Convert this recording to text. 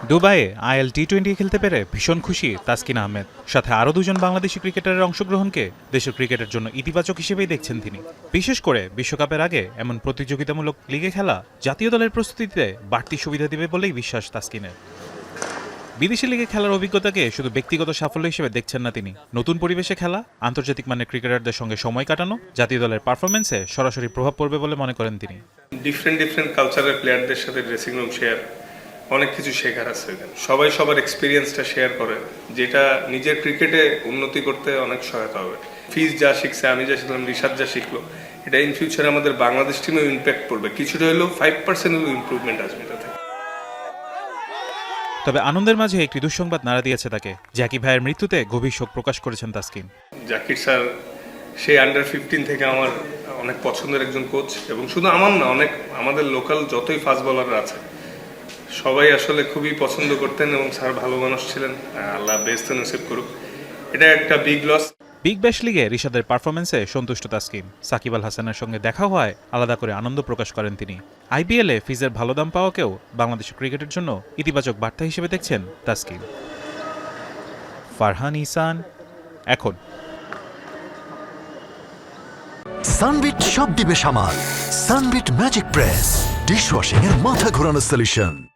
দুবাইয়ে আইএল টি-20 খেলতে পেরে ভীষণ খুশি তাসকিন আহমেদ। সাথে আরও দুজন বাংলাদেশি ক্রিকেটারের অংশগ্রহণকে দেশের ক্রিকেটের জন্য ইতিবাচক হিসেবেই দেখছেন তিনি। বিশেষ করে বিশ্বকাপের আগে এমন প্রতিযোগিতামূলক লিগে খেলা জাতীয় দলের প্রস্তুতিতে বাড়তি সুবিধা দিবে বলেই বিশ্বাস তাসকিনের। বিদেশি লিগে খেলার অভিজ্ঞতাকে শুধু ব্যক্তিগত সাফল্য হিসেবে দেখছেন না তিনি। নতুন পরিবেশে খেলা, আন্তর্জাতিক মানের ক্রিকেটারদের সঙ্গে সময় কাটানো জাতীয় দলের পারফরমেন্সে সরাসরি প্রভাব পড়বে বলে মনে করেন তিনি। ডিফারেন্ট কালচারের প্লেয়ারদের সাথে ড্রেসিং রুম শেয়ার, অনেক কিছু শেখার আছে। সবাই সবার এক্সপিরিয়েন্সটা শেয়ার করে, যেটা নিজের ক্রিকেটে উন্নতি করতে অনেক সহায়তা হবে। ফিজ যা শিখছে, আমি যা শিখলাম, রিশাদ যা শিখলো, এটা ইন ফিউচারে আমাদের বাংলাদেশ টিমেও ইম্প্যাক্ট পড়বে। কিছুটা হলেও 5% ইমপ্রুভমেন্ট আসবে এটাতে। তবে আনন্দের মাঝে একটি দুঃসংবাদ নাড়া দিয়েছে তাকে। জাকির ভাইয়ের মৃত্যুতে গভীর শোক প্রকাশ করেছেন তাসকিন। জাকির স্যার সেই আন্ডার-15 থেকে আমার অনেক পছন্দের একজন কোচ, এবং শুধু আমার না, অনেক আমাদের লোকাল যতই ফাস্ট বোলার আছে সবাই আসলে খুবই পছন্দ করতেন, এবং স্যার ভালো মানুষ ছিলেন। আল্লাহ বেহেশতে নসিব করুক। এটা একটা বিগ লস। বিগ ব্যাশ লিগে রিশাদের পারফরমেন্সে সন্তুষ্ট তাসকিন। সাকিব আল হাসানের সঙ্গে দেখা হওয়ায় আলাদা করে আনন্দ প্রকাশ করেন তিনি। আইপিএলে ফিজের ভালো দাম পাওয়াকেও বাংলাদেশের ক্রিকেটের জন্য ইতিবাচক বার্তা হিসেবে দেখছেন তাসকিন। ফারহান ইসান, এখন। সানবিট সব দিবে সামাল। সানবিট ম্যাজিক প্রেস ডিশওয়াশিং এর মাথা ঘোরানো সলিউশন।